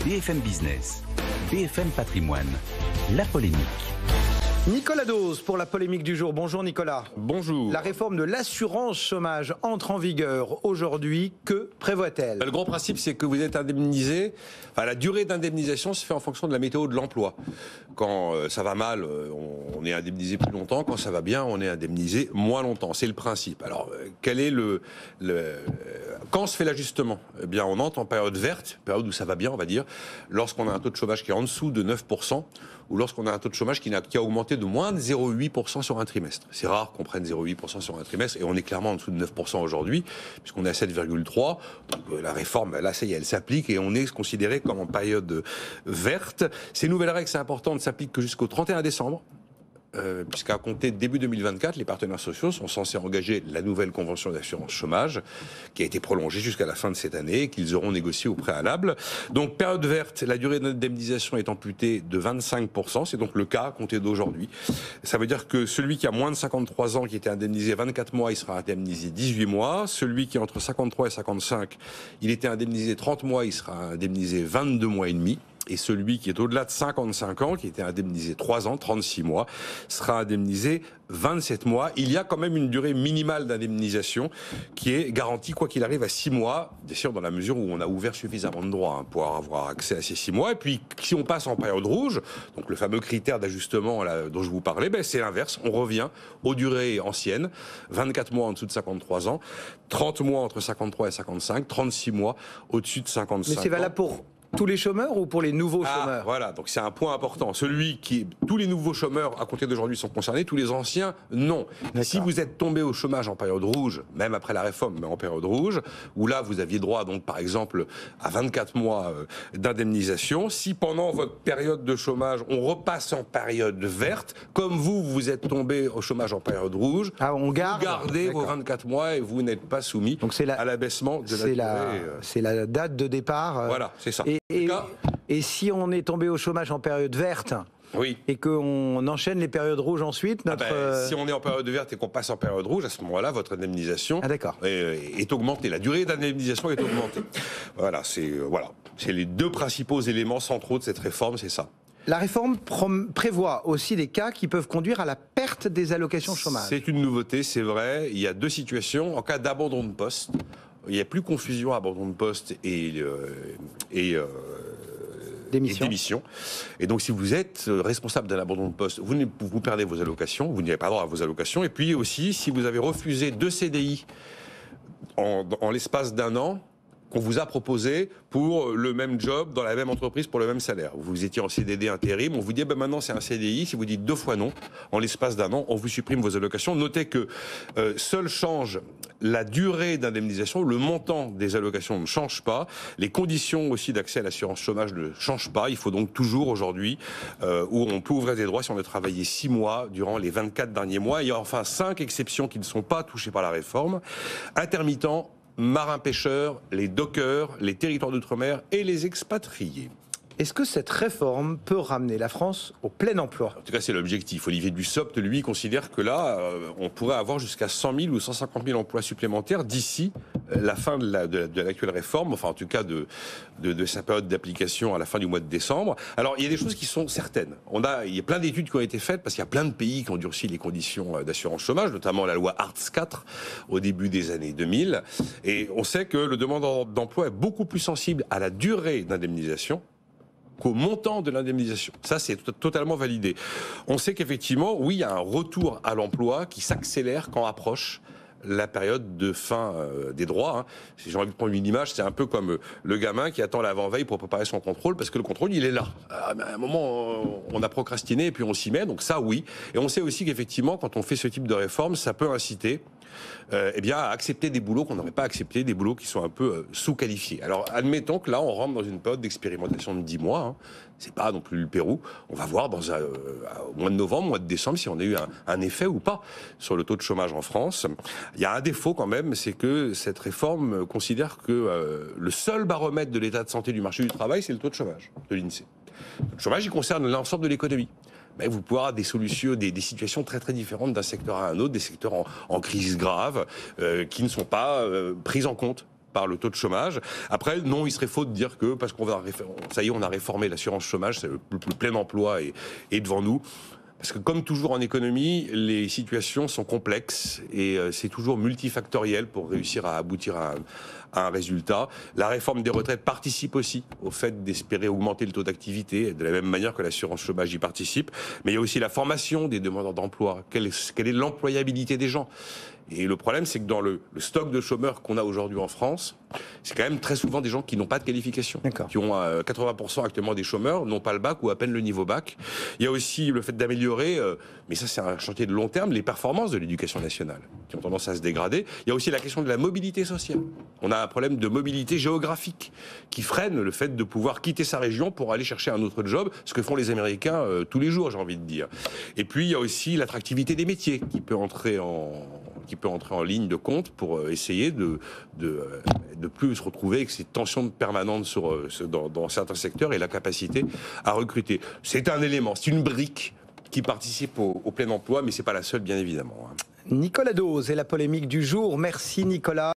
BFM Business, BFM Patrimoine, la polémique. Nicolas Dose pour la polémique du jour. Bonjour Nicolas. Bonjour. La réforme de l'assurance chômage entre en vigueur aujourd'hui. Que prévoit-elle ? Le grand principe, c'est que vous êtes indemnisé. Enfin, la durée d'indemnisation se fait en fonction de la météo de l'emploi. Quand ça va mal, on est indemnisé plus longtemps. Quand ça va bien, on est indemnisé moins longtemps. C'est le principe. Alors, quel est quand se fait l'ajustement ? Eh bien, on entre en période verte, période où ça va bien, on va dire, lorsqu'on a un taux de chômage qui est en dessous de 9%, ou lorsqu'on a un taux de chômage qui a augmenté de moins de 0,8% sur un trimestre. C'est rare qu'on prenne 0,8% sur un trimestre, et on est clairement en dessous de 9% aujourd'hui, puisqu'on est à 7,3%. Donc la réforme, là, ça y est, elle s'applique, et on est considéré comme en période verte. Ces nouvelles règles, c'est important, ne s'appliquent que jusqu'au 31 décembre. Puisqu'à compter de début 2024, les partenaires sociaux sont censés engager la nouvelle convention d'assurance chômage, qui a été prolongée jusqu'à la fin de cette année, et qu'ils auront négocié au préalable. Donc, période verte, la durée d'indemnisation est amputée de 25%, c'est donc le cas à compter d'aujourd'hui. Ça veut dire que celui qui a moins de 53 ans, qui était indemnisé 24 mois, il sera indemnisé 18 mois. Celui qui est entre 53 et 55, il était indemnisé 30 mois, il sera indemnisé 22 mois et demi. Et celui qui est au-delà de 55 ans, qui était indemnisé 3 ans, 36 mois, sera indemnisé 27 mois. Il y a quand même une durée minimale d'indemnisation qui est garantie, quoi qu'il arrive, à 6 mois, bien sûr dans la mesure où on a ouvert suffisamment de droits pour avoir accès à ces 6 mois. Et puis, si on passe en période rouge, donc le fameux critère d'ajustement dont je vous parlais, c'est l'inverse. On revient aux durées anciennes, 24 mois en dessous de 53 ans, 30 mois entre 53 et 55, 36 mois au-dessus de 55 ans. Mais c'est valable pour tous les chômeurs ou pour les nouveaux chômeurs ? Voilà, donc c'est un point important. Tous les nouveaux chômeurs à compter d'aujourd'hui sont concernés, tous les anciens, non. Si vous êtes tombé au chômage en période rouge, même après la réforme, mais en période rouge, où là vous aviez droit, donc par exemple, à 24 mois d'indemnisation, si pendant votre période de chômage, on repasse en période verte, comme vous êtes tombé au chômage en période rouge, vous gardez vos 24 mois et vous n'êtes pas soumis à l'abaissement de la durée. C'est la date de départ. Voilà, c'est ça. Et si on est tombé au chômage en période verte, oui, et qu'on enchaîne les périodes rouges ensuite, si on est en période verte et qu'on passe en période rouge, à ce moment-là, votre indemnisation est augmentée. La durée d'indemnisation est augmentée. Voilà, c'est les deux principaux éléments centraux de cette réforme, c'est ça. La réforme prévoit aussi des cas qui peuvent conduire à la perte des allocations chômage. C'est une nouveauté, c'est vrai. Il y a deux situations. En cas d'abandon de poste, il n'y a plus confusion à abandon de poste et démission. Et donc, si vous êtes responsable d'un abandon de poste, vous perdez vos allocations, vous n'avez pas droit à vos allocations. Et puis aussi, si vous avez refusé 2 CDI en l'espace d'un an, qu'on vous a proposé pour le même job dans la même entreprise pour le même salaire. Vous étiez en CDD intérim, on vous dit maintenant c'est un CDI. Si vous dites 2 fois non, en l'espace d'un an, on vous supprime vos allocations. Notez que seul change la durée d'indemnisation, le montant des allocations ne change pas, les conditions aussi d'accès à l'assurance chômage ne changent pas. Il faut donc toujours aujourd'hui où on peut ouvrir des droits si on a travaillé 6 mois durant les 24 derniers mois. Il y a enfin 5 exceptions qui ne sont pas touchées par la réforme. Intermittents, marins-pêcheurs, les dockers, les territoires d'outre-mer et les expatriés. Est-ce que cette réforme peut ramener la France au plein emploi ? En tout cas, c'est l'objectif. Olivier Dussopt, lui, considère que là, on pourrait avoir jusqu'à 100 000 ou 150 000 emplois supplémentaires d'ici la fin de l'actuelle réforme, enfin en tout cas de sa période d'application à la fin du mois de décembre. Alors, il y a des choses qui sont certaines. Il y a plein d'études qui ont été faites, parce qu'il y a plein de pays qui ont durci les conditions d'assurance chômage, notamment la loi Hartz IV au début des années 2000. Et on sait que le demandeur d'emploi est beaucoup plus sensible à la durée d'indemnisation qu'au montant de l'indemnisation. Ça, c'est totalement validé. On sait qu'effectivement, oui, il y a un retour à l'emploi qui s'accélère quand approche la période de fin des droits. Si j'ai envie de prendre une image, c'est un peu comme le gamin qui attend l'avant-veille pour préparer son contrôle, parce que le contrôle, il est là. À un moment, on a procrastiné et puis on s'y met, donc ça, oui. Et on sait aussi qu'effectivement, quand on fait ce type de réforme, ça peut inciter à accepter des boulots qu'on n'aurait pas acceptés, des boulots qui sont un peu sous-qualifiés. Alors, admettons que là, on rentre dans une période d'expérimentation de 10 mois. C'est pas non plus le Pérou. On va voir au mois de novembre, mois de décembre, si on a eu un effet ou pas sur le taux de chômage en France. Il y a un défaut quand même, c'est que cette réforme considère que le seul baromètre de l'état de santé du marché du travail, c'est le taux de chômage de l'INSEE. Le taux de chômage, il concerne l'ensemble de l'économie. Mais vous pouvez avoir des solutions, des situations très très différentes d'un secteur à un autre, des secteurs en crise grave, qui ne sont pas prises en compte par le taux de chômage. Après, non, il serait faux de dire que parce qu'on va ça y est, on a réformé l'assurance chômage, le plein emploi est devant nous. Parce que comme toujours en économie, les situations sont complexes et c'est toujours multifactoriel pour réussir à aboutir à un résultat. La réforme des retraites participe aussi au fait d'espérer augmenter le taux d'activité, de la même manière que l'assurance chômage y participe. Mais il y a aussi la formation des demandeurs d'emploi. Quelle est l'employabilité des gens ? Et le problème, c'est que dans le stock de chômeurs qu'on a aujourd'hui en France, c'est quand même très souvent des gens qui n'ont pas de qualification. Qui ont 80% actuellement des chômeurs, n'ont pas le bac ou à peine le niveau bac. Il y a aussi le fait d'améliorer, mais ça c'est un chantier de long terme, les performances de l'éducation nationale, qui ont tendance à se dégrader. Il y a aussi la question de la mobilité sociale. On a un problème de mobilité géographique qui freine le fait de pouvoir quitter sa région pour aller chercher un autre job, ce que font les Américains tous les jours, j'ai envie de dire. Et puis il y a aussi l'attractivité des métiers qui peut entrer en ligne de compte pour essayer de plus se retrouver avec ces tensions permanentes dans certains secteurs et la capacité à recruter. C'est un élément, c'est une brique qui participe au plein emploi, mais c'est pas la seule, bien évidemment. Nicolas Dose et la polémique du jour. Merci Nicolas.